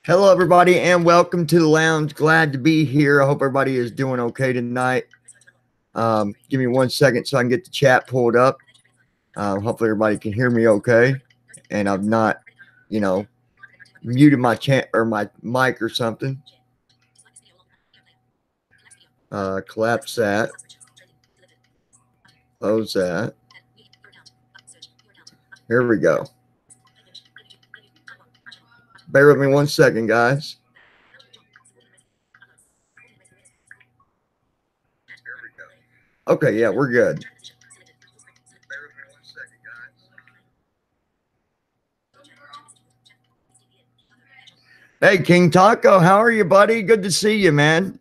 Hello, everybody, and welcome to the lounge. Glad to be here. I hope everybody is doing okay tonight. Give me 1 second so I can get the chat pulled up. Hopefully, everybody can hear me okay, and I've not, muted my chat or my mic or something. Collapse that. Close that. Here we go. Bear with me 1 second, guys. Okay, yeah, we're good. Hey, King Taco, how are you, buddy? Good to see you, man.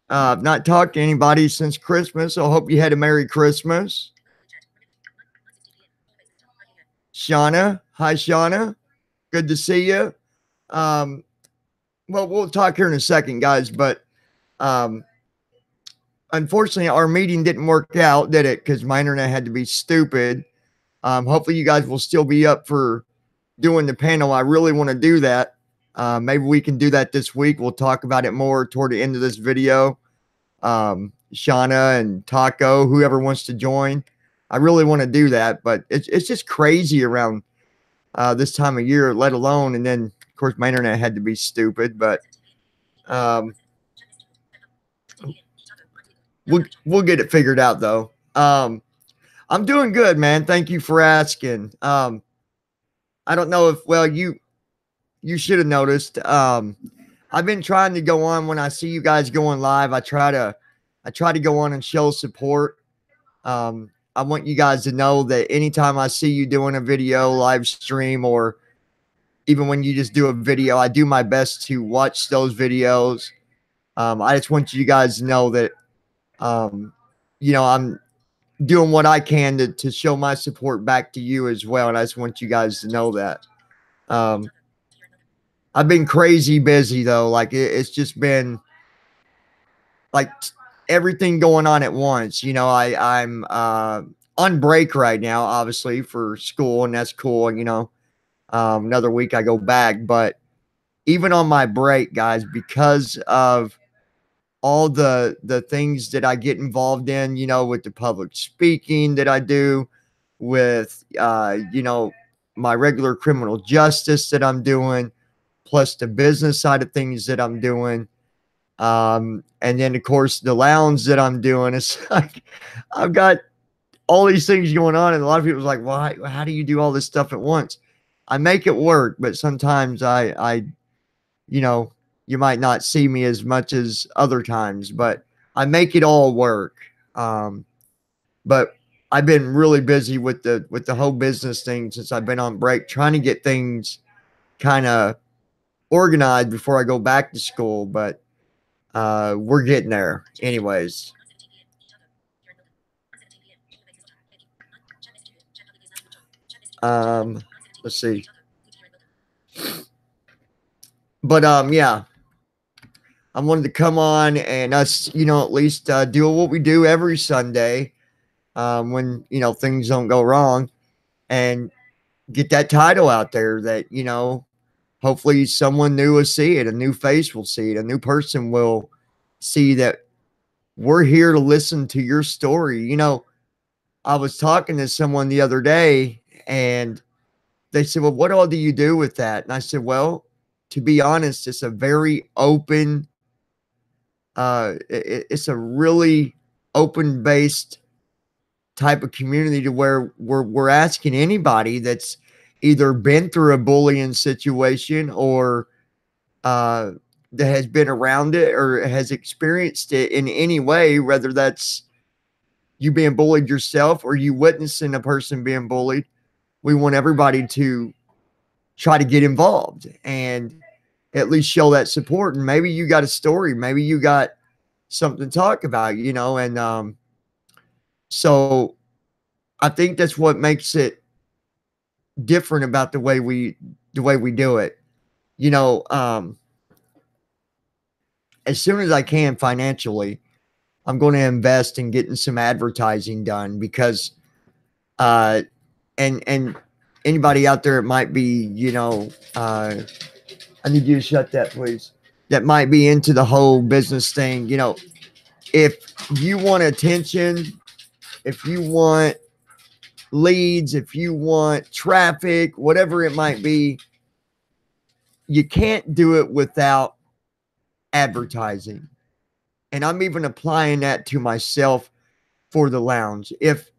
I've not talked to anybody since Christmas, so I hope you had a Merry Christmas. Shauna, hi, Shauna. Good to see you. Well, we'll talk here in a second, guys, but unfortunately, our meeting didn't work out, did it? Because my internet had to be stupid. Hopefully, you guys will still be up for doing the panel. I really want to do that. Maybe we can do that this week. We'll talk about it more toward the end of this video. Shauna and Taco, whoever wants to join. I really want to do that, but it's just crazy around this time of year, let alone, and then, of course, my internet had to be stupid, but we'll get it figured out, though. I'm doing good, man. Thank you for asking. I don't know if, well, you should have noticed. I've been trying to go on when I see you guys going live. I try to go on and show support. I want you guys to know that anytime I see you doing a video, live stream, or even when you just do a video, I do my best to watch those videos. I just want you guys to know that, I'm doing what I can to show my support back to you as well. And I just want you guys to know that. I've been crazy busy, though. Like, it's just been like everything going on at once. I'm on break right now, obviously, for school, and that's cool. Another week I go back, but even on my break, guys, because of all the things that I get involved in, with the public speaking that I do, with my regular criminal justice that I'm doing, plus the business side of things that I'm doing. And then, of course, the lounge that I'm doing. It's like I've got all these things going on, and a lot of people's like, "Well, how do you do all this stuff at once?" I make it work, but sometimes you might not see me as much as other times, but I make it all work. But I've been really busy with the whole business thing since I've been on break, trying to get things kind of organized before I go back to school, but we're getting there anyways. Let's see. But yeah, I wanted to come on and us, at least do what we do every Sunday when, things don't go wrong, and get that title out there that, hopefully someone new will see it. A new face will see it. A new person will see that we're here to listen to your story. I was talking to someone the other day, and they said, "Well, what all do you do with that?" And I said, "Well, to be honest, it's a very open, it's a really open-based type of community to where we're asking anybody that's either been through a bullying situation or that has been around it or has experienced it in any way, whether that's you being bullied yourself or you witnessing a person being bullied. We want everybody to try to get involved and at least show that support. And maybe you got a story, maybe you got something to talk about, and so I think that's what makes it different about the way we do it. As soon as I can financially, I'm going to invest in getting some advertising done, because and anybody out there, it might be, I need you to shut that, please. That might be into the whole business thing. If you want attention, if you want leads, if you want traffic, whatever it might be, you can't do it without advertising. And I'm even applying that to myself for the lounge. If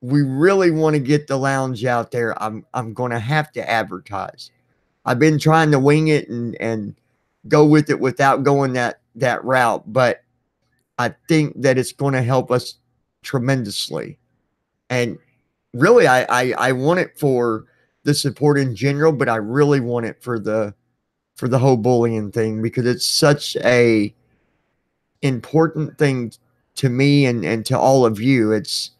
we really want to get the lounge out there, I'm going to have to advertise. I've been trying to wing it and go with it without going that route, but I think that it's going to help us tremendously. And really, I want it for the support in general, but I really want it for the whole bullying thing, because it's such a important thing to me and to all of you. It's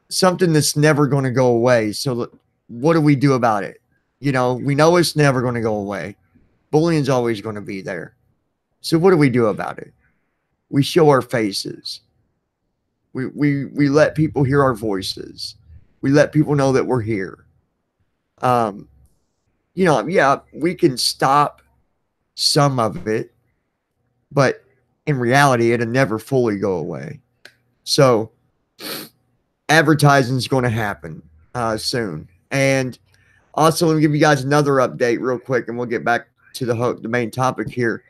something that's never going to go away. So what do we do about it? We know it's never going to go away. Bullying's always going to be there. So what do we do about it? We show our faces. We let people hear our voices. We let people know that we're here. Yeah, we can stop some of it, but in reality, it'll never fully go away. So advertising is going to happen soon. And also, let me give you guys another update real quick, and we'll get back to the main topic here.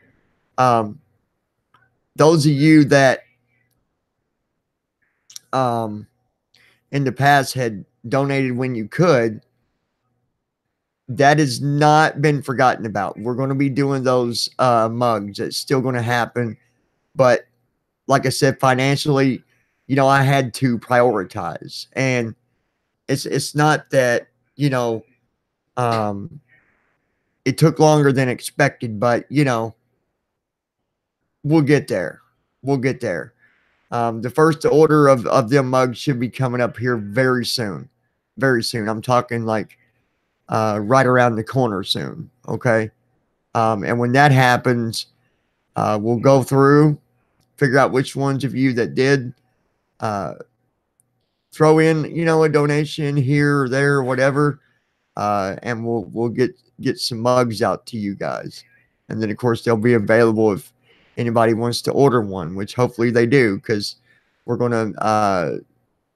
Those of you that in the past had donated when you could, that has not been forgotten about. We're going to be doing those mugs. It's still going to happen. But like I said, financially, I had to prioritize. And it's not that, it took longer than expected, but, we'll get there. We'll get there. The first order of them mugs should be coming up here very soon. Very soon. I'm talking like right around the corner soon. Okay. And when that happens, we'll go through, figure out which ones of you that did throw in, a donation here or there or whatever. And we'll get some mugs out to you guys. And then of course they'll be available if anybody wants to order one, which hopefully they do, because we're gonna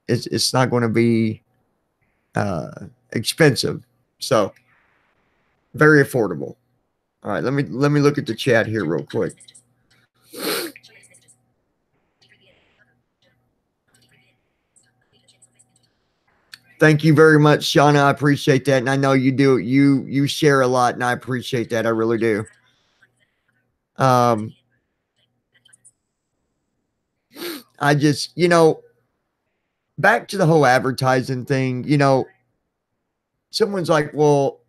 it's not going to be expensive. So very affordable. All right, let me look at the chat here real quick. Thank you very much, Shauna. I appreciate that. And I know you do. You share a lot, and I appreciate that. I really do. I just, back to the whole advertising thing, someone's like, well,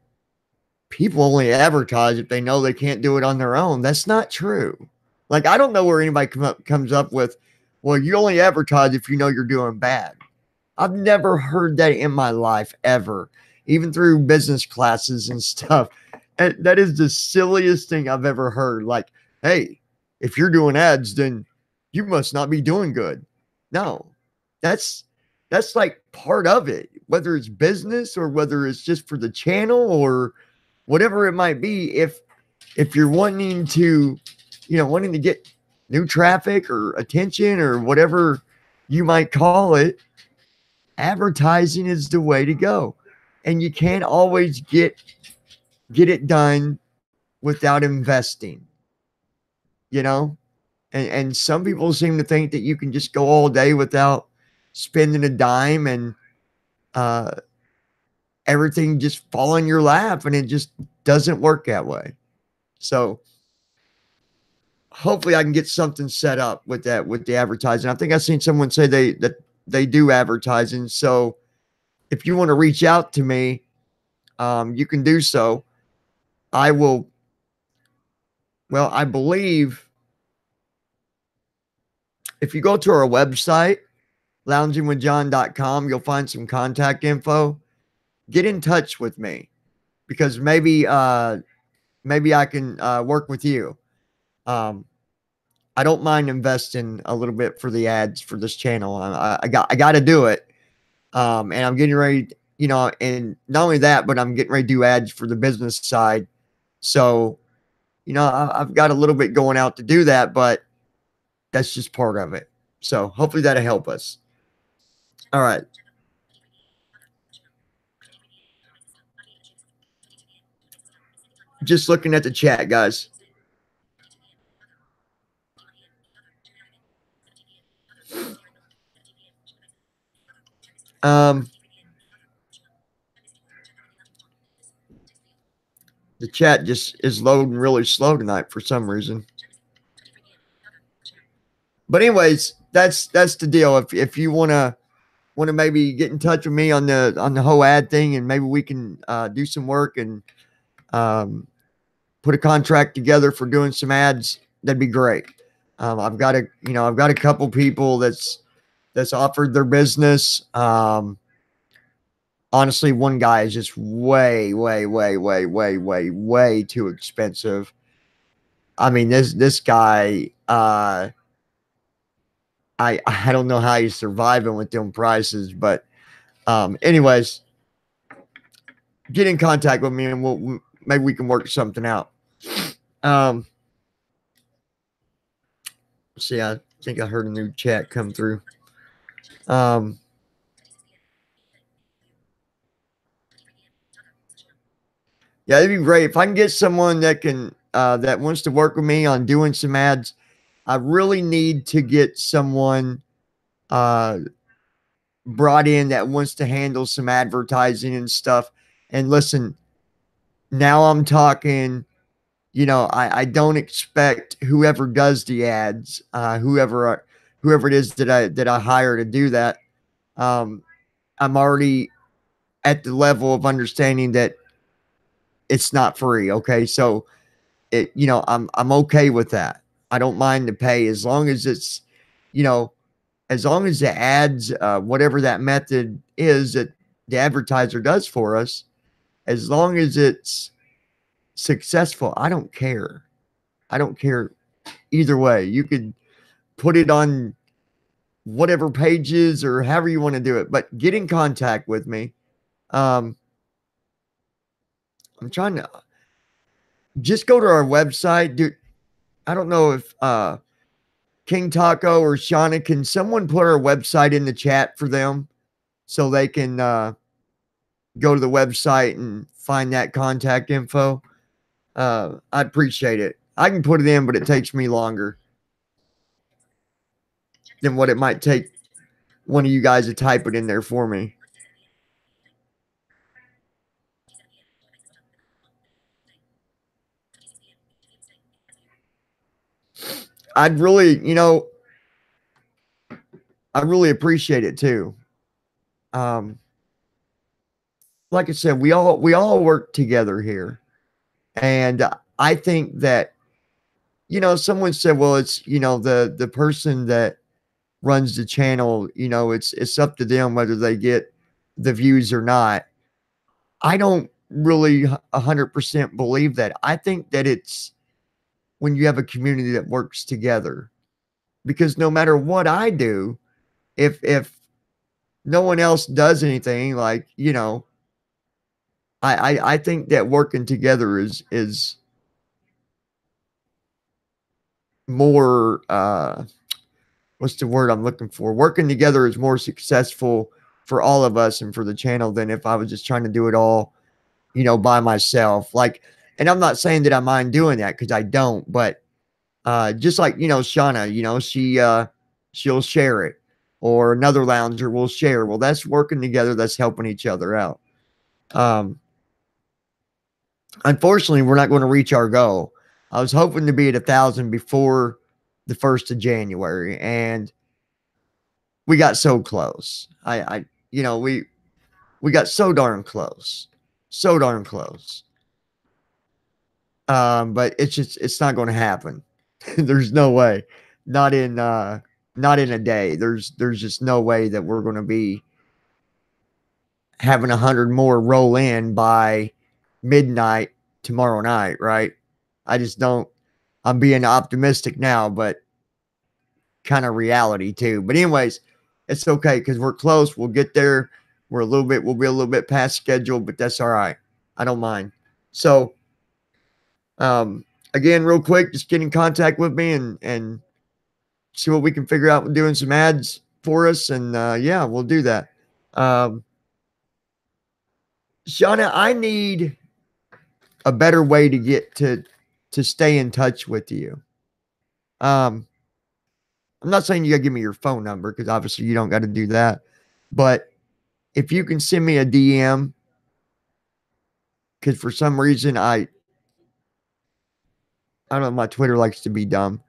people only advertise if they know they can't do it on their own. That's not true. Like, I don't know where anybody comes up with, well, you only advertise if you know you're doing bad. I've never heard that in my life ever, even through business classes and stuff. And that is the silliest thing I've ever heard. Like, hey, if you're doing ads, then you must not be doing good. No, that's like part of it, whether it's business or whether it's just for the channel or whatever it might be. If you're wanting to, wanting to get new traffic or attention or whatever you might call it, advertising is the way to go. And you can't always get it done without investing, and some people seem to think that you can just go all day without spending a dime and everything just fall in your lap, and it just doesn't work that way. So hopefully I can get something set up with the advertising. I think I've seen someone say they do advertising. So if you want to reach out to me, you can do so. I will. Well, I believe if you go to our website, loungingwithjohn.com, you'll find some contact info. Get in touch with me, because maybe I can work with you. I don't mind investing a little bit for the ads for this channel. I got to do it. And I'm getting ready, and not only that, but I'm getting ready to do ads for the business side. So, I've got a little bit going out to do that, but that's just part of it. So hopefully that'll help us. All right. Just looking at the chat, guys. Um, the chat just is loading really slow tonight for some reason. But anyways, that's the deal. If you wanna maybe get in touch with me on the whole ad thing, and maybe we can do some work and um, put a contract together for doing some ads, that'd be great. I've got a couple people that's offered their business. Honestly, one guy is just way, way, way, way, way, way, way too expensive. I mean, this guy, I don't know how he's surviving with them prices, but anyways, get in contact with me and maybe we can work something out. Um, see, I think I heard a new chat come through. Um, yeah, it'd be great if I can get someone that wants to work with me on doing some ads. I really need to get someone uh brought in that wants to handle some advertising and stuff. And listen, now I'm talking, I don't expect whoever does the ads, whoever it is that I hire to do that. Um, I'm already at the level of understanding that it's not free. Okay, so I'm okay with that. I don't mind the pay as long as it's, you know, as long as the ads, whatever that method is that the advertiser does for us, as long as it's successful, I don't care. I don't care either way. You could put it on whatever pages or however you want to do it, but get in contact with me. Um, I'm trying to just go to our website. Dude, I don't know if King Taco or Shauna, can someone put our website in the chat for them so they can go to the website and find that contact info? I'd appreciate it. I can put it in, but it takes me longer than what it might take one of you guys to type it in there for me. I'd really, I really appreciate it too. Um, like I said, we all work together here, and I think that someone said, well, it's the person that runs the channel, it's up to them whether they get the views or not. I don't really 100% believe that. I think that it's when you have a community that works together, because no matter what I do, if no one else does anything, like, I think that working together is more what's the word I'm looking for? Working together is more successful for all of us and for the channel than if I was just trying to do it all, by myself. Like, and I'm not saying that I mind doing that because I don't, but just like, Shauna, she'll share it, or another lounger will share. Well, that's working together, that's helping each other out. Um, Unfortunately, we're not going to reach our goal. I was hoping to be at 1,000 before the 1st of January, and we got so close. We got so darn close, so darn close. But it's not going to happen. There's no way. Not in a day. There's just no way that we're going to be having 100 more roll in by midnight tomorrow night, right? I just don't. I'm being optimistic now, but kind of reality too. But anyways, it's okay because we're close. We'll get there. We'll be a little bit past schedule, but that's all right. I don't mind. So Um, Again, real quick, just get in contact with me and see what we can figure out with doing some ads for us. And yeah, we'll do that. Um, Shauna, I need a better way to get to stay in touch with you. Um, I'm not saying you gotta give me your phone number because obviously you don't got to do that. But if you can send me a DM, because for some reason I don't know, my Twitter likes to be dumb.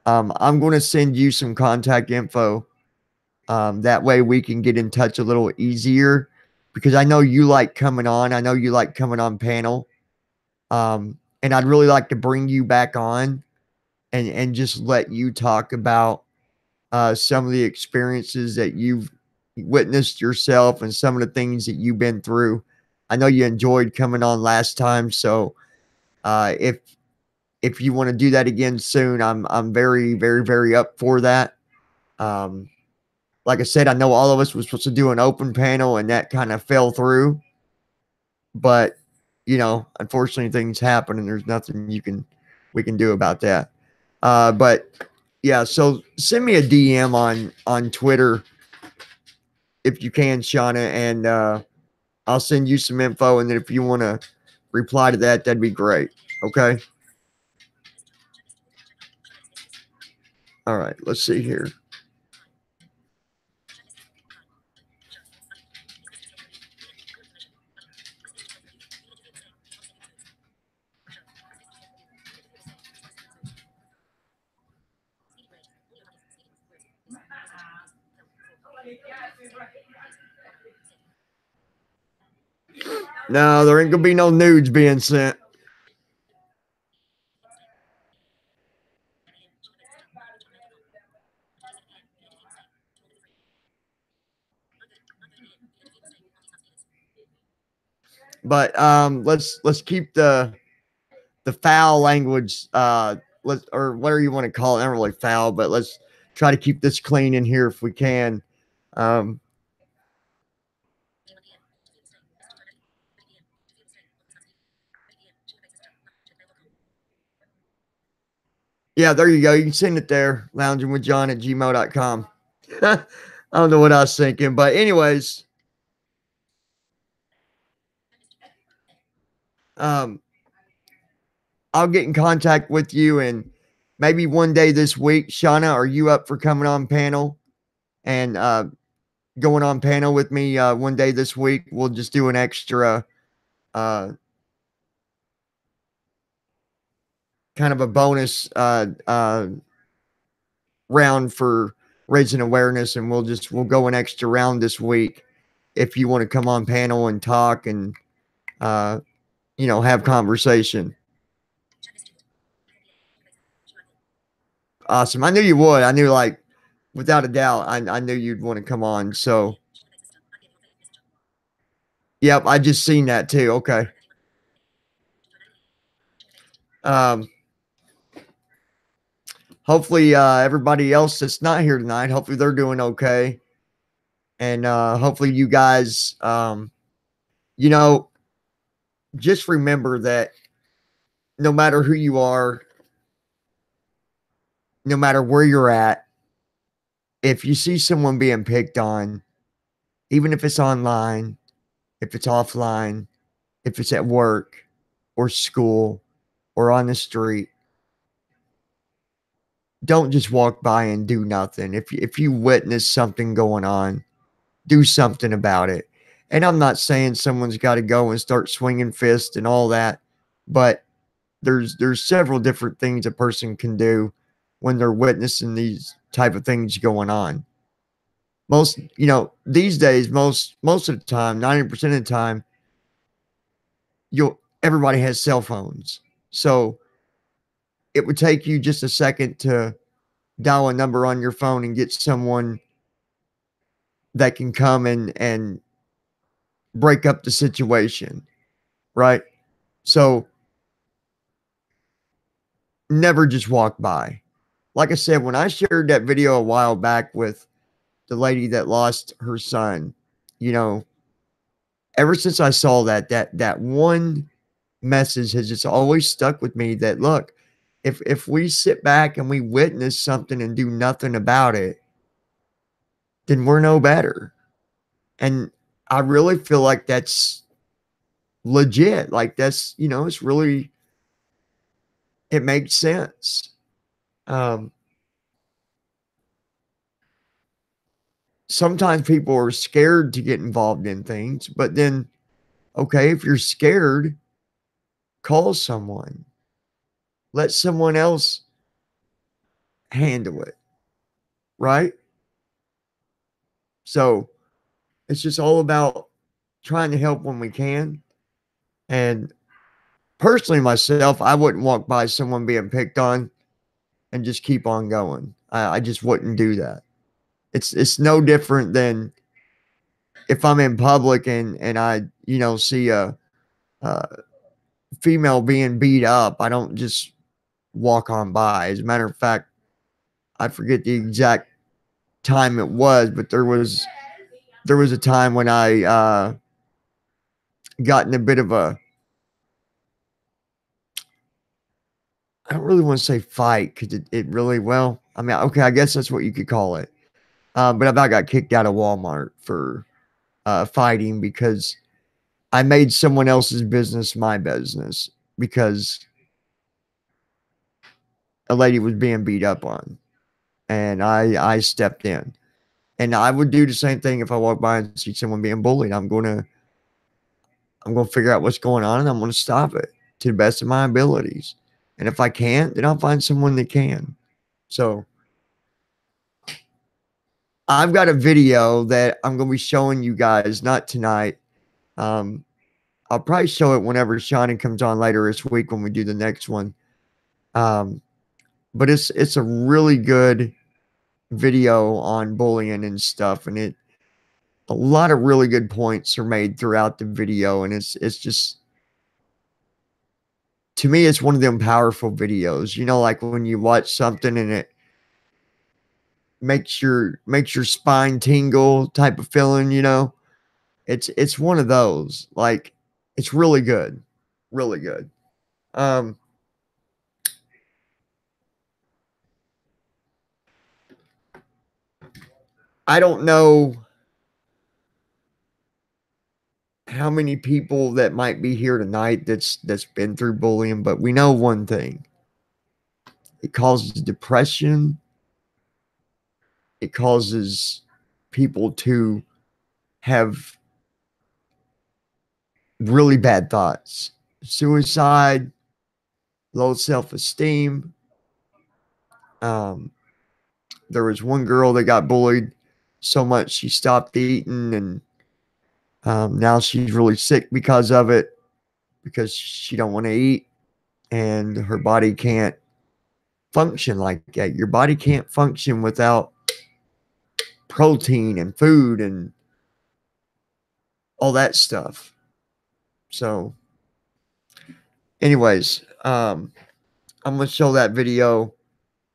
I'm going to send you some contact info. That way we can get in touch a little easier because I know you like coming on. I know you like coming on panel. And I'd really like to bring you back on and just let you talk about some of the experiences that you've witnessed yourself and some of the things that you've been through. I know you enjoyed coming on last time, so if you want to do that again soon, I'm very very very up for that. Um, like I said, I know all of us were supposed to do an open panel, and that kind of fell through. But unfortunately, things happen, and there's nothing we can do about that. But yeah, so send me a DM on Twitter if you can, Shauna, and I'll send you some info. And then if you want to reply to that, that'd be great. Okay. All right. Let's see here. No, there ain't gonna be no nudes being sent. But let's keep the foul language let's or whatever you want to call it. Not really foul, but let's try to keep this clean in here if we can. Um, yeah, there you go. You can send it there. Loungingwithjohn@gmail.com. I don't know what I was thinking, but anyways, um, I'll get in contact with you and maybe one day this week. Shauna, are you up for coming on panel and going on panel with me one day this week? We'll just do an extra uh, kind of a bonus round for raising awareness, and we'll go an extra round this week if you want to come on panel and talk and uh, have conversation. Awesome. I knew you would. I knew, like, without a doubt, I knew you'd want to come on. So, yep, I just seen that too. Okay. Um, Hopefully, everybody else that's not here tonight, hopefully they're doing okay. And hopefully you guys, you know, just remember that no matter who you are, no matter where you're at, if you see someone being picked on, even if it's online, if it's offline, if it's at work or school or on the street, don't just walk by and do nothing. If you witness something going on, do something about it. And I'm not saying someone's got to go and start swinging fists and all that, but there's several different things a person can do when they're witnessing these type of things going on. Most, these days, most of the time, 90% of the time, you'll everybody has cell phones. So it would take you just a second to dial a number on your phone and get someone that can come and break up the situation, right? So never just walk by. Like I said, when I shared that video a while back with the lady that lost her son, you know, ever since I saw that one message has just always stuck with me that, look, if we sit back and we witness something and do nothing about it, then we're no better. And I really feel like that's legit. Like that's, it's really, it makes sense. Um, Sometimes people are scared to get involved in things, but then, okay, if you're scared, call someone, let someone else handle it, right? So it's just all about trying to help when we can. And personally, myself, I wouldn't walk by someone being picked on and just keep on going. I just wouldn't do that. It's no different than if I'm in public and I see a female being beat up. I don't just walk on by. As a matter of fact, I forget the exact time it was, but there was a time when I got in a bit of a, I don't really want to say fight because it really, well, I mean, okay, I guess that's what you could call it. But I got kicked out of Walmart for fighting because I made someone else's business my business because a lady was being beat up on, and I stepped in. And I would do the same thing if I walk by and see someone being bullied. I'm gonna figure out what's going on and I'm gonna stop it to the best of my abilities. And if I can't, then I'll find someone that can. So I've got a video that I'm gonna be showing you guys, not tonight. Um, I'll probably show it whenever Shawnee comes on later this week when we do the next one. Um, but it's a really good video on bullying and stuff, and a lot of really good points are made throughout the video, and it's just, to me, it's one of them powerful videos. Like when you watch something and it makes your spine tingle type of feeling. It's one of those. Like, it's really good. Really good. Um, I don't know how many people that might be here tonight that's been through bullying, but we know one thing. It causes depression. It causes people to have really bad thoughts. Suicide, low self-esteem. Um, there was one girl that got bullied so much she stopped eating, and now she's really sick because of it, because she don't want to eat, and her body can't function like that. Your body can't function without protein and food and all that stuff. So, anyways, I'm gonna show that video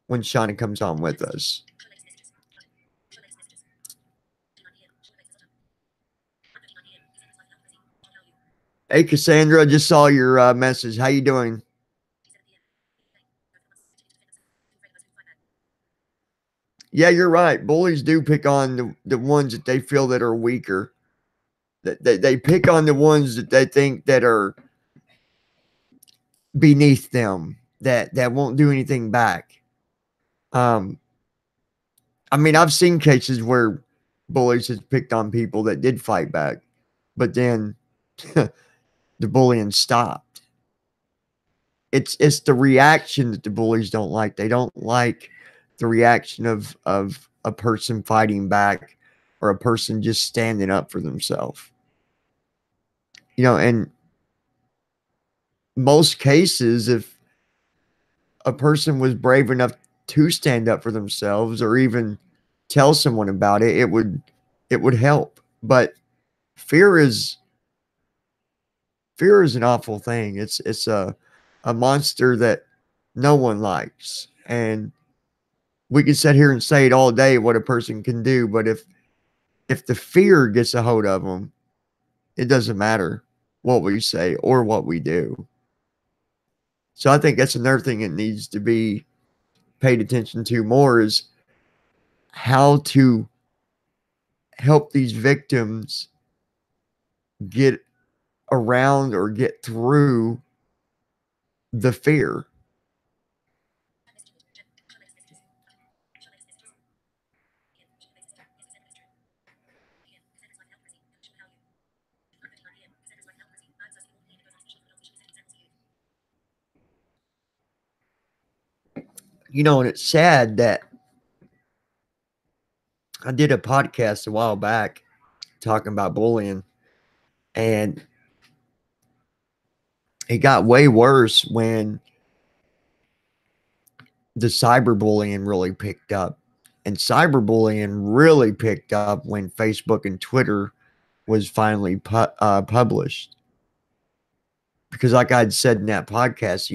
when Shauna comes on with us. Hey, Cassandra, I just saw your message. How you doing? Yeah, you're right. Bullies do pick on the ones that they feel that are weaker. That they pick on the ones that they think that are beneath them, that won't do anything back. Um, I mean, I've seen cases where bullies has picked on people that did fight back, but then the bullying stopped. It's the reaction that the bullies don't like. They don't like the reaction of a person fighting back or a person just standing up for themselves. And most cases, if a person was brave enough to stand up for themselves or even tell someone about it, it would help. But fear is fear is an awful thing. It's a monster that no one likes. And we can sit here and say it all day what a person can do, but if the fear gets a hold of them, it doesn't matter what we say or what we do. So I think that's another thing that needs to be paid attention to more is how to help these victims get around or get through the fear. And it's sad that I did a podcast a while back talking about bullying, and it got way worse when the cyberbullying really picked up. And cyberbullying really picked up when Facebook and Twitter was finally published. Because, like I'd said in that podcast,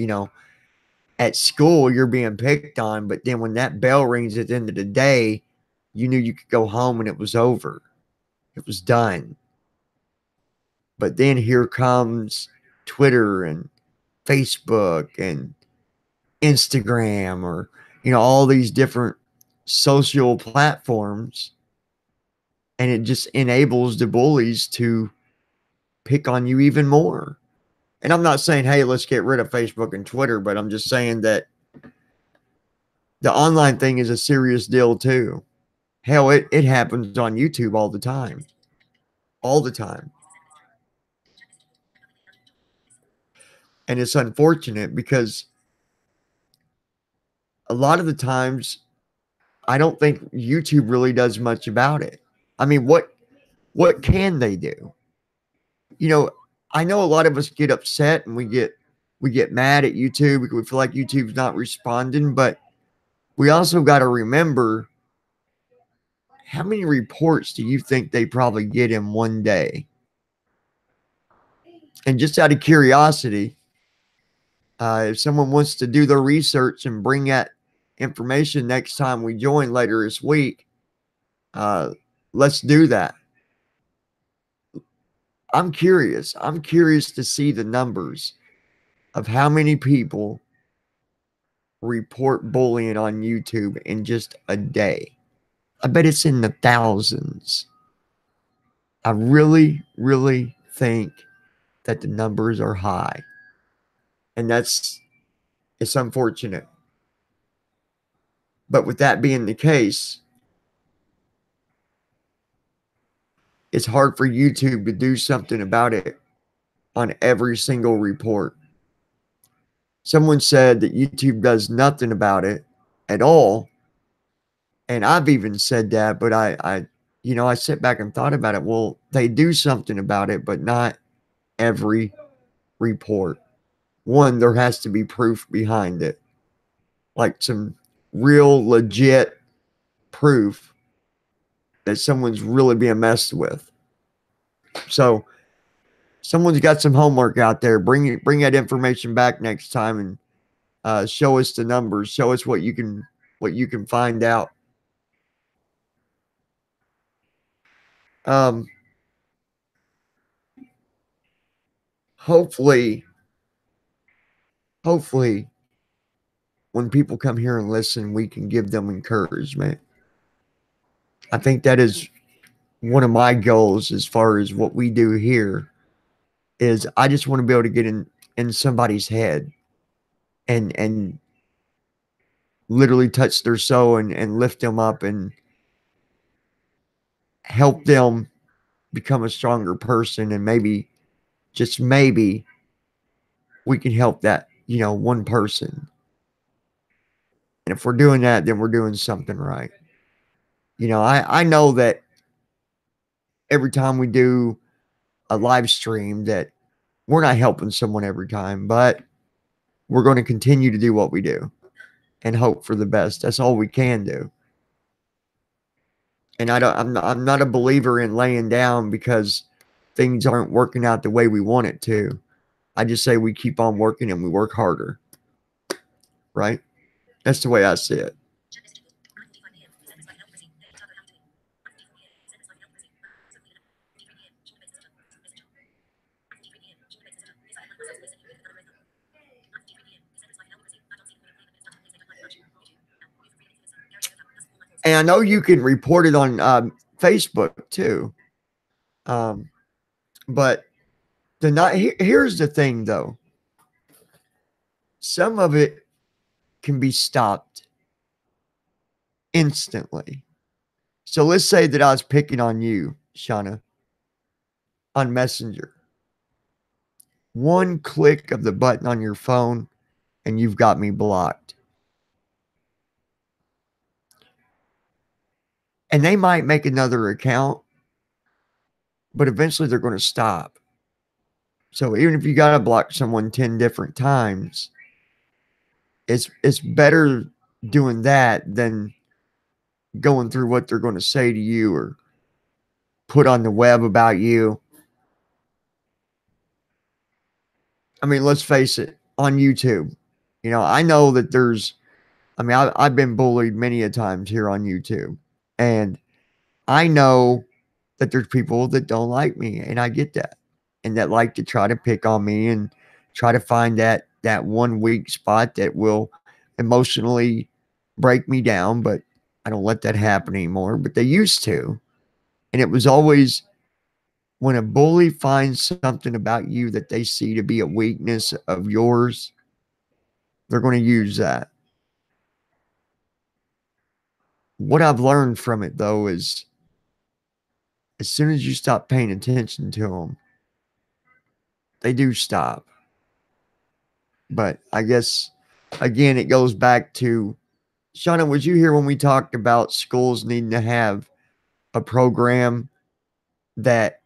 at school you're being picked on, but then when that bell rings at the end of the day, you knew you could go home and it was over. It was done. But then here comes Twitter and Facebook and Instagram, or all these different social platforms, and it just enables the bullies to pick on you even more. And I'm not saying, hey, let's get rid of Facebook and Twitter, but I'm just saying that the online thing is a serious deal too. Hell, it happens on YouTube all the time. All the time. And it's unfortunate because a lot of the times I don't think YouTube really does much about it. I mean, what can they do? You know, I know a lot of us get upset and we get mad at YouTube because we feel like YouTube's not responding, but we also got to remember, how many reports do you think they probably get in one day? And just out of curiosity, if someone wants to do their research and bring that information next time we join later this week, uh, let's do that. I'm curious. I'm curious to see the numbers of how many people report bullying on YouTube in just a day. I bet it's in the thousands. I really, really think that the numbers are high. And it's unfortunate. But with that being the case, it's hard for YouTube to do something about it on every single report. Someone said that YouTube does nothing about it at all. And I've even said that, but I sit back and thought about it. Well, they do something about it, but not every report. One, there has to be proof behind it, like some real legit proof that someone's really being messed with. So someone's got some homework out there. Bring that information back next time and show us the numbers. Show us what you can find out. Um, hopefully, hopefully, when people come here and listen, we can give them encouragement. I think that is one of my goals as far as what we do here. Is I just want to be able to get in somebody's head and literally touch their soul and lift them up and help them become a stronger person, and maybe, just maybe, we can help that one person. And if we're doing that, then we're doing something right. I know that every time we do a live stream that we're not helping someone every time, but we're going to continue to do what we do and hope for the best. That's all we can do. And I'm not a believer in laying down because things aren't working out the way we want it to. I just say we keep on working and we work harder. Right? That's the way I see it. And I know you can report it on Facebook too. Um, but here's the thing though. Some of it can be stopped instantly. So let's say that I was picking on you, Shauna, on Messenger. One click of the button on your phone and you've got me blocked. And they might make another account, but eventually they're going to stop. So even if you got to block someone 10 different times, it's better doing that than going through what they're going to say to you or put on the web about you. I mean, let's face it, on YouTube, I know that I've been bullied many a times here on YouTube. And I know that there's people that don't like me, and I get that. And that like to try to pick on me and try to find that one weak spot that will emotionally break me down, but I don't let that happen anymore, but they used to. And it was always when a bully finds something about you that they see to be a weakness of yours, they're going to use that. What I've learned from it, though, is as soon as you stop paying attention to them, they do stop. But I guess, again, it goes back to Shauna, was you here when we talked about schools needing to have a program that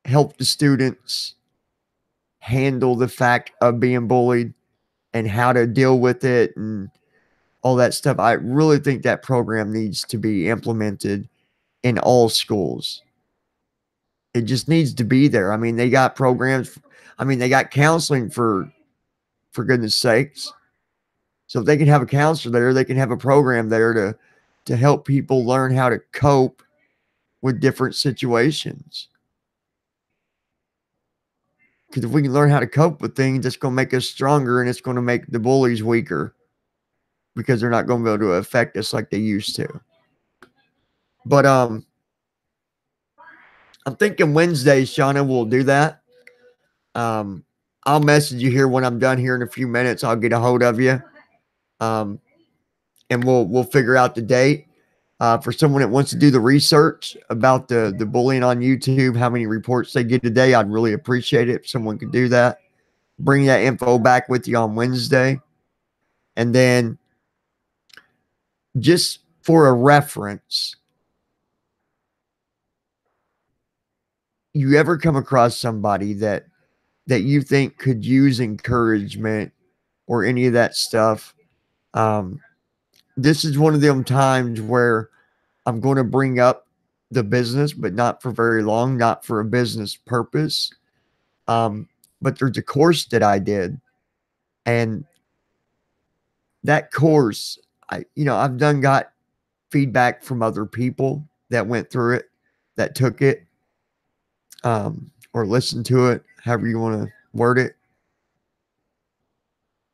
helped the students handle the fact of being bullied and how to deal with it and all that stuff? I really think that program needs to be implemented in all schools. It just needs to be there. I mean, they got programs. I mean, they got counseling for goodness sakes. So if they can have a counselor there, they can have a program there to help people learn how to cope with different situations. Because if we can learn how to cope with things, it's going to make us stronger and it's going to make the bullies weaker because they're not going to be able to affect us like they used to. But I'm thinking Wednesday, Shauna, we'll do that. I'll message you here when I'm done here in a few minutes. I'll get a hold of you. And we'll figure out the date. For someone that wants to do the research about the bullying on YouTube, how many reports they get a day, I'd really appreciate it if someone could do that. Bring that info back with you on Wednesday. And then just for a reference, you ever come across somebody that you think could use encouragement or any of that stuff, this is one of them times where I'm going to bring up the business, but not for very long, not for a business purpose. But there's a course that I did, and that course, I've got feedback from other people that went through it, that took it, or listened to it, however you want to word it.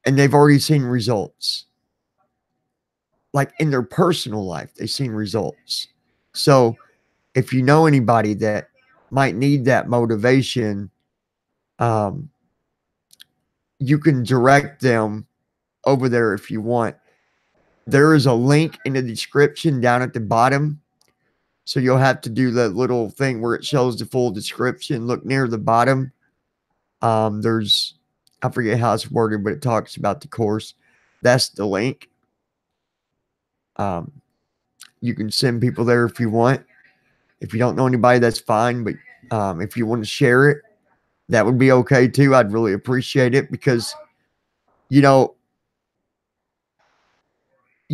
And they've already seen results. Like in their personal life, they've seen results. So if you know anybody that might need that motivation, you can direct them over there if you want. There is a link in the description down at the bottom. So you'll have to do that little thing where it shows the full description. Look near the bottom. There's, I forget how it's worded, but it talks about the course. That's the link. You can send people there if you want. If you don't know anybody, that's fine. But if you want to share it, that would be okay too. I'd really appreciate it because, you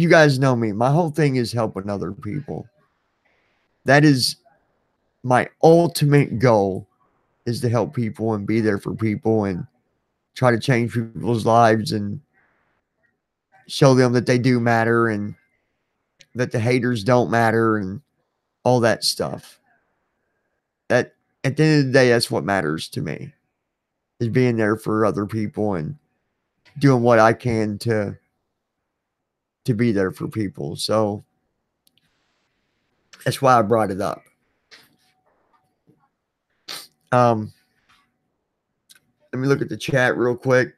guys know me. My whole thing is helping other people. That is my ultimate goal, is to help people and be there for people and try to change people's lives and show them that they do matter and that the haters don't matter and all that stuff. That at the end of the day, that's what matters to me, is being there for other people and doing what I can to to be there for people. So that's why I brought it up. Um, let me look at the chat real quick.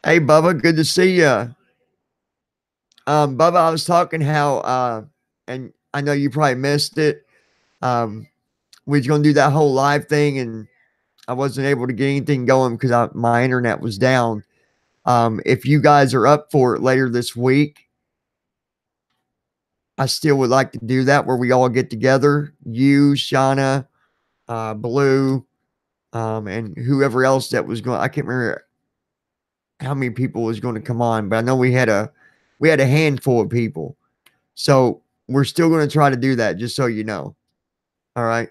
Hey, Bubba, good to see you. Bubba, I was talking how, and I know you probably missed it. We was gonna do that whole live thing, and I wasn't able to get anything going because my internet was down. If you guys are up for it later this week, I still would like to do that where we all get together. You, Shauna, Blue, and whoever else that was going. I can't remember how many people was going to come on, but I know we had a handful of people. So we're still going to try to do that, just so you know. All right.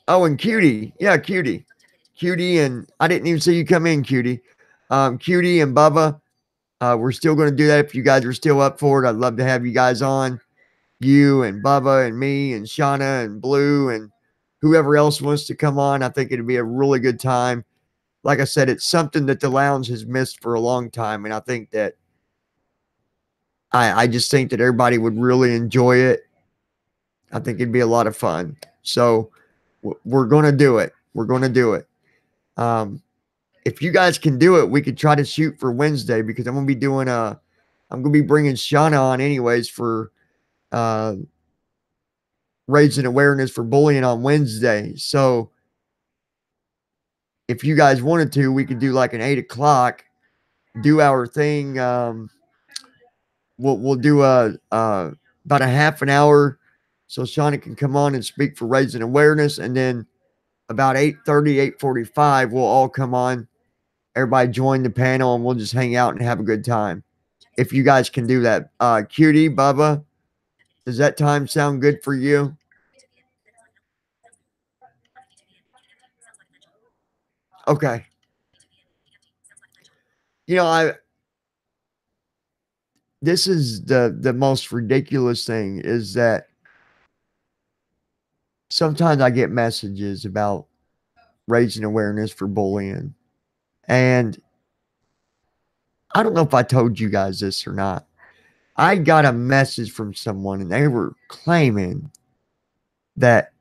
Oh, and Cutie. Yeah, Cutie. Cutie, and I didn't even see you come in, Cutie. Cutie and Bubba. We're still going to do that if you guys are still up for it. I'd love to have you guys on. You and Bubba and me and Shauna and Blue and whoever else wants to come on. I think it'd be a really good time. Like I said, it's something that the lounge has missed for a long time. And I think that I just think that everybody would really enjoy it. I think it'd be a lot of fun. So we're going to do it. We're going to do it. If you guys can do it, we could try to shoot for Wednesday because I'm going to be doing I'm going to be bringing Shauna on anyways for uh, raising awareness for bullying on Wednesday. So if you guys wanted to, we could do like an 8 o'clock, do our thing. We'll do about a half an hour so Shauna can come on and speak for raising awareness, and then about 8:30, 8:45, we'll all come on. Everybody join the panel, and we'll just hang out and have a good time. If you guys can do that, Cutie, Bubba, does that time sound good for you? Okay. You know, this is the most ridiculous thing is that sometimes I get messages about raising awareness for bullying. And I don't know if I told you guys this or not. I got a message from someone and they were claiming that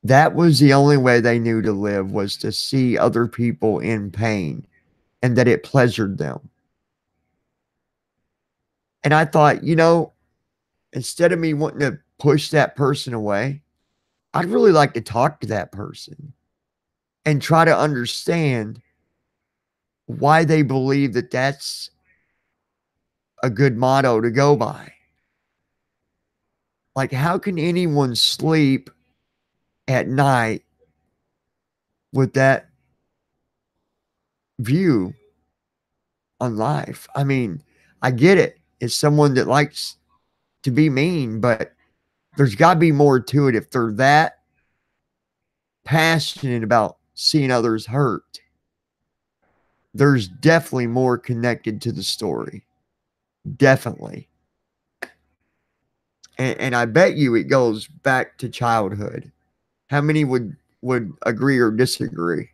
that was the only way they knew to live was to see other people in pain and that it pleasured them. And I thought, instead of me wanting to push that person away, I'd really like to talk to that person and try to understand why they believe that that's a good motto to go by. Like, how can anyone sleep at night with that view on life? I mean, I get it. It's someone that likes to be mean, but there's got to be more to it if they're that passionate about seeing others hurt. There's definitely more connected to the story. Definitely. And I bet you it goes back to childhood. How many would agree or disagree?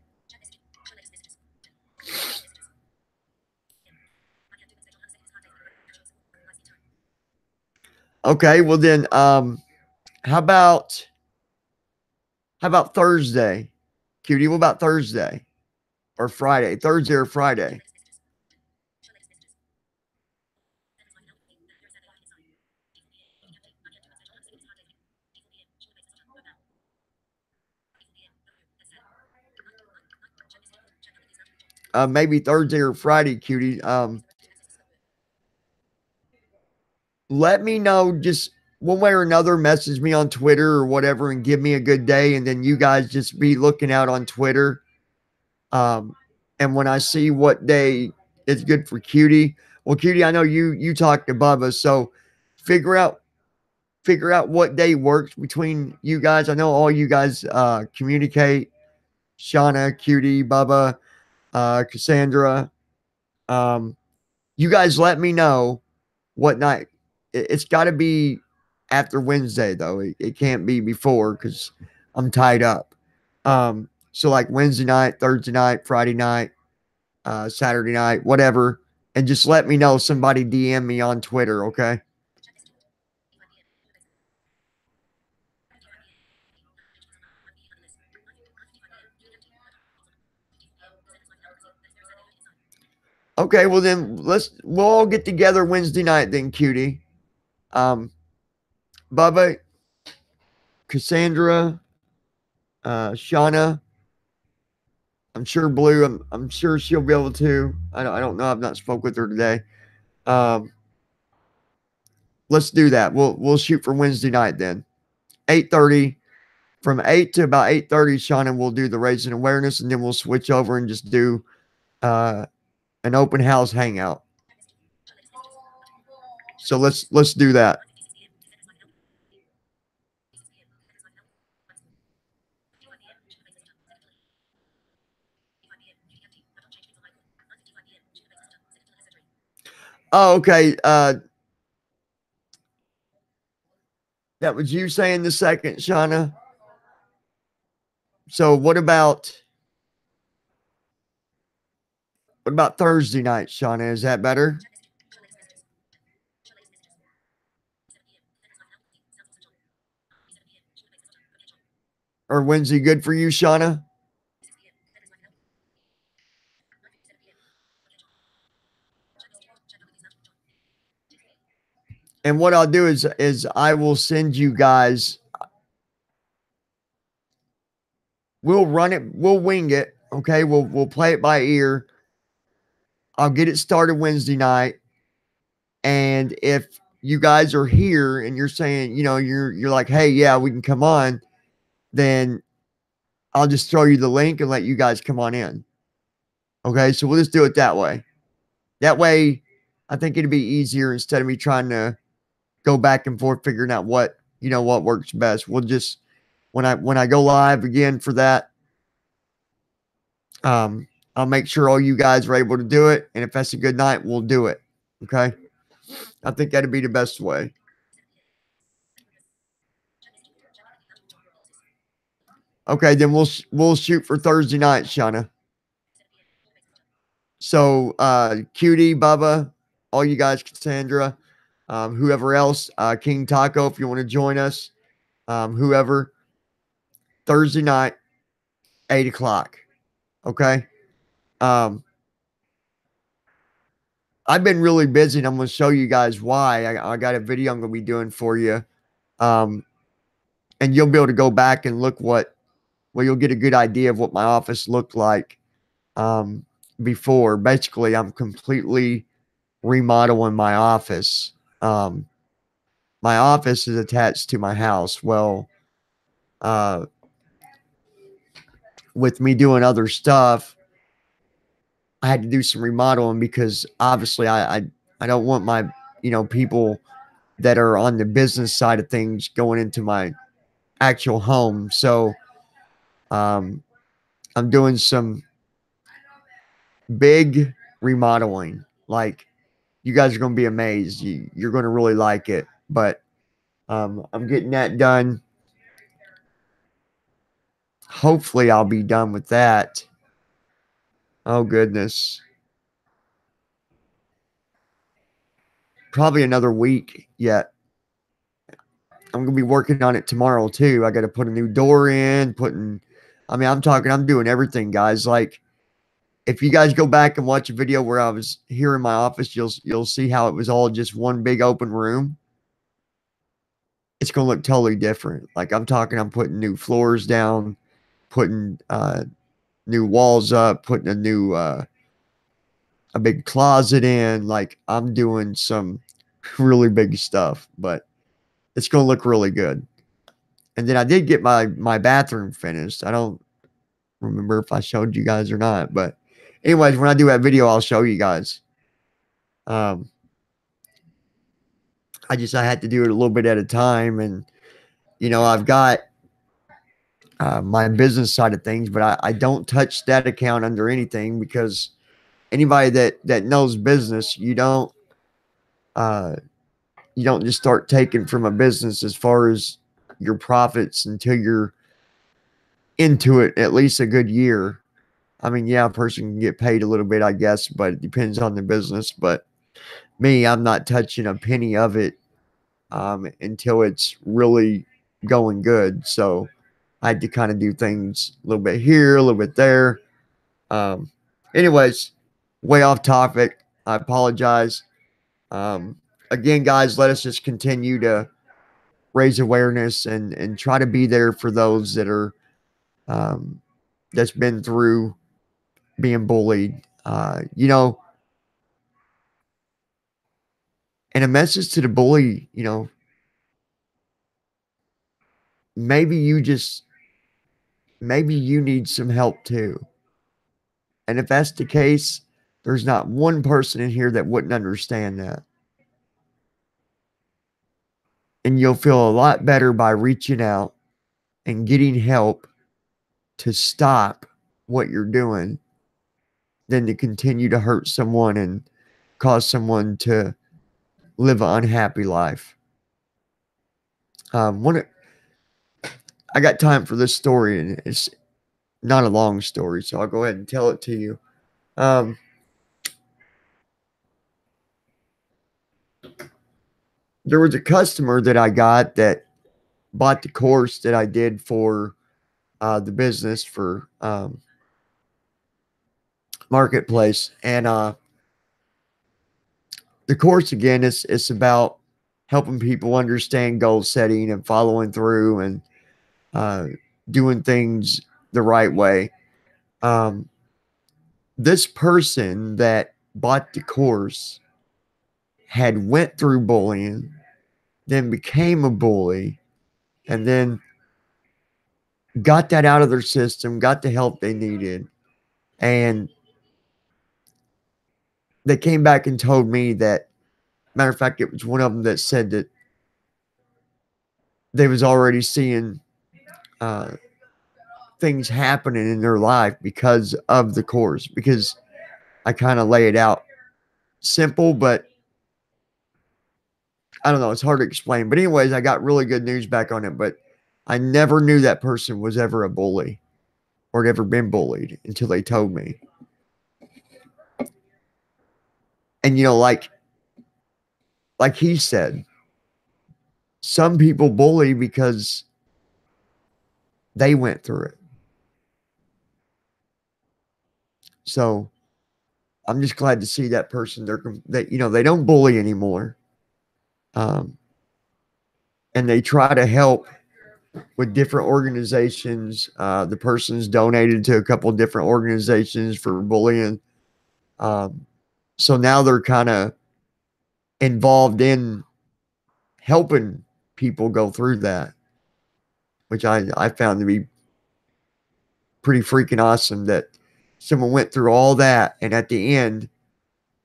Okay, well then how about Thursday? Cutie, what about Thursday or Friday? Thursday or Friday? Maybe Thursday or Friday, Cutie. Let me know just one way or another. Message me on Twitter or whatever and give me a good day, and then you guys just be looking out on Twitter. And when I see what day is good for Cutie, well, Cutie, I know you talked to Bubba, so figure out what day works between you guys. I know all you guys communicate. Shauna, Cutie, Bubba, Cassandra. You guys let me know what night. It's got to be after Wednesday though. It can't be before because I'm tied up. So like Wednesday night, Thursday night, Friday night, Saturday night, whatever, and just let me know. Somebody DM me on Twitter, okay? Okay, well then we'll all get together Wednesday night then, cutie. Um, Bubba, Cassandra, Shauna. I'm sure Blue. I'm sure she'll be able to. I don't know. I've not spoke with her today. Um, let's do that. We'll shoot for Wednesday night then. 8:30. From 8 to about 8:30, Shauna will do the raising awareness, and then we'll switch over and just do uh, an open house hangout. So let's do that. Oh, okay. That was you saying the second, Shauna. So what about Thursday night, Shauna? Is that better? Or Wednesday good for you, Shauna? And what I'll do is I will send you guys. We'll run it. We'll wing it. Okay. We'll play it by ear. I'll get it started Wednesday night. And if you guys are here and you're saying, you're like, hey, yeah, we can come on, then I'll just throw you the link and let you guys come on in. Okay. So we'll just do it that way. That way, I think it'd be easier instead of me trying to go back and forth figuring out what works best. We'll just when I go live again for that, I'll make sure all you guys are able to do it. And if that's a good night, we'll do it. Okay. I think that'd be the best way. Okay, then we'll shoot for Thursday night, Shauna. So Cutie, Bubba, all you guys, Cassandra, whoever else, King Taco, if you want to join us, whoever, Thursday night, 8 o'clock. Okay. Um, I've been really busy and I'm going to show you guys why. I got a video I'm going to be doing for you. Um, and you'll be able to go back and look you'll get a good idea of what my office looked like before. Basically, I'm completely remodeling my office. My office is attached to my house. Well, uh, with me doing other stuff, I had to do some remodeling because obviously I don't want my people that are on the business side of things going into my actual home. So um, I'm doing some big remodeling. Like you guys are going to be amazed. You're going to really like it. But I'm getting that done. Hopefully, I'll be done with that. Oh goodness, probably another week yet. I'm gonna be working on it tomorrow too. I got to put a new door in. I'm doing everything, guys. Like if you guys go back and watch a video where I was here in my office, you'll see how it was all just one big open room. It's gonna look totally different. Like I'm putting new floors down, putting new walls up, putting a big closet in. Like I'm doing some really big stuff, but it's gonna look really good. And then I did get my bathroom finished. I don't remember if I showed you guys or not, but anyways, when I do that video, I'll show you guys. Um, I had to do it a little bit at a time, and I've got my business side of things, but I don't touch that account under anything because anybody that knows business, uh, you don't just start taking from a business as far as your profits until you're into it at least a good year. I mean, yeah, a person can get paid a little bit, I guess, but it depends on the business. But me, I'm not touching a penny of it until it's really going good. So I had to kind of do things a little bit here, a little bit there. Um, anyways, way off topic. I apologize. Um, again, guys, let us just continue to raise awareness and try to be there for those that are that's been through being bullied. And a message to the bully, maybe maybe you need some help too. And if that's the case, there's not one person in here that wouldn't understand that. And you'll feel a lot better by reaching out and getting help to stop what you're doing than to continue to hurt someone and cause someone to live an unhappy life. I got time for this story, and it's not a long story, so I'll go ahead and tell it to you. There was a customer that I got that bought the course that I did for the business for Marketplace. And the course, again, it's about helping people understand goal setting and following through and doing things the right way. This person that bought the course had went through bullying, then became a bully, and then got that out of their system, got the help they needed, and they came back and told me that, matter of fact, it was one of them that said that they was already seeing uh, things happening in their life because of the course, because I kind of lay it out simple, but I don't know, it's hard to explain. But anyways, I got really good news back on it, but I never knew that person was ever a bully or had ever been bullied until they told me. And like he said, some people bully because they went through it. So I'm just glad to see that person. They don't bully anymore, and they try to help with different organizations. The person's donated to a couple of different organizations for bullying. So now they're kind of involved in helping people go through that, which I found to be pretty freaking awesome that someone went through all that. And at the end,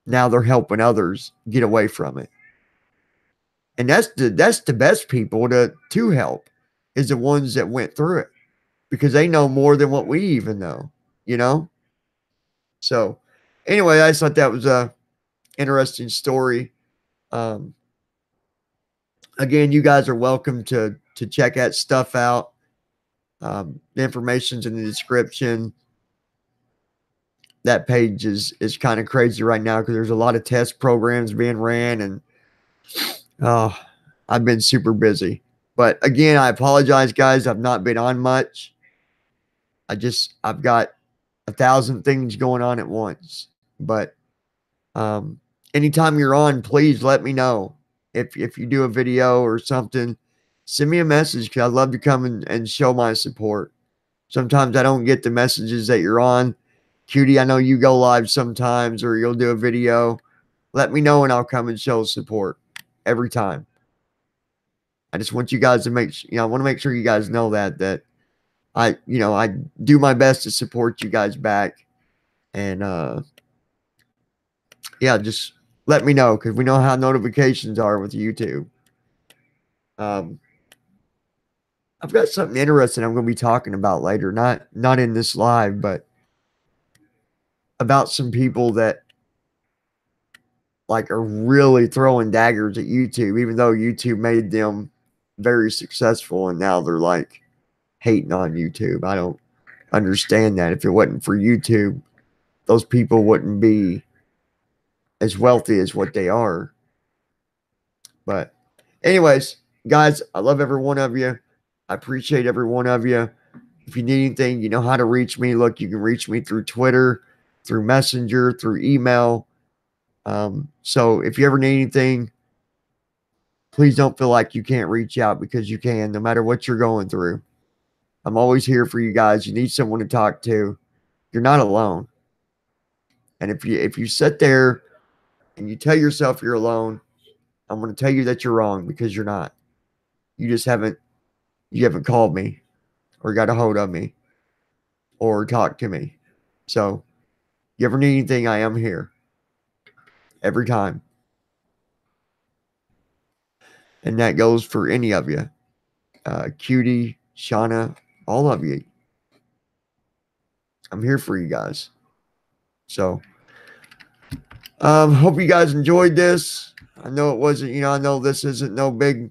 now they're helping others get away from it. And that's the best people to help is the ones that went through it, because they know more than what we even know, you know? So anyway, I just thought that was a interesting story. Again, you guys are welcome to check that stuff out. The information's in the description. That page is kind of crazy right now because there's a lot of test programs being ran, and I've been super busy. But again, I apologize, guys. I've not been on much. I've got 1,000 things going on at once. But anytime you're on, please let me know. If you do a video or something, send me a message, because I'd love to come and show my support. Sometimes I don't get the messages that you're on. Cutie, I know you go live sometimes, or you'll do a video. Let me know and I'll come and show support every time. I just want you guys to I want to make sure you guys know that I do my best to support you guys back. And yeah, just let me know, because we know how notifications are with YouTube. I've got something interesting I'm going to be talking about later, not in this live, but about some people that like are really throwing daggers at YouTube, even though YouTube made them very successful, and now they're like hating on YouTube. I don't understand that. If it wasn't for YouTube, those people wouldn't be as wealthy as what they are. But anyways, guys, I love every one of you. I appreciate every one of you. If you need anything, you know how to reach me. Look, you can reach me through Twitter, through Messenger, through email. So if you ever need anything, please don't feel like you can't reach out, because you can, no matter what you're going through. I'm always here for you guys. You need someone to talk to. You're not alone. And if you sit there and you tell yourself you're alone, I'm going to tell you that you're wrong, because you're not. You just haven't called me or got a hold of me or talked to me. So, you ever need anything, I am here every time. And that goes for any of you. Cutie, Shauna, all of you. I'm here for you guys. So, hope you guys enjoyed this. I know it wasn't, I know this isn't no big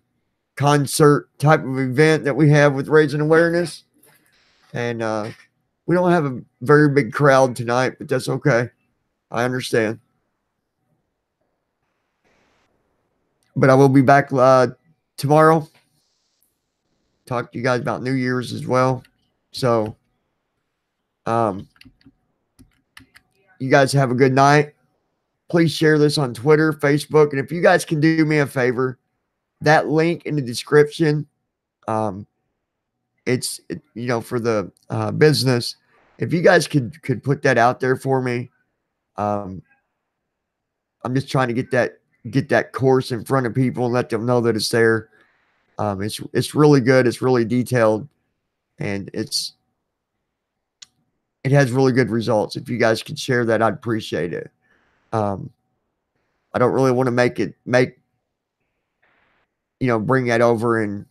concert type of event that we have with raising awareness. And we don't have a very big crowd tonight, but that's okay. I understand. But I will be back tomorrow. Talk to you guys about New Year's as well. So, you guys have a good night. Please share this on Twitter, Facebook, and if you guys can do me a favor, that link in the description, it's for the business. If you guys could put that out there for me, I'm just trying to get that course in front of people and let them know that it's there. It's really good. It's really detailed, and it has really good results. If you guys could share that, I'd appreciate it. I don't really want to bring that over and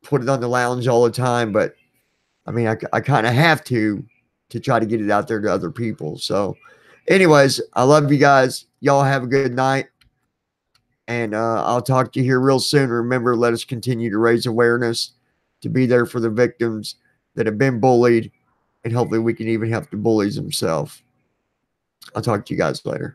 put it on the lounge all the time, but I mean, I kind of have to try to get it out there to other people. So anyways, I love you guys. Y'all have a good night, and I'll talk to you here real soon. Remember, let us continue to raise awareness, to be there for the victims that have been bullied, and hopefully we can even help the bullies themselves. I'll talk to you guys later.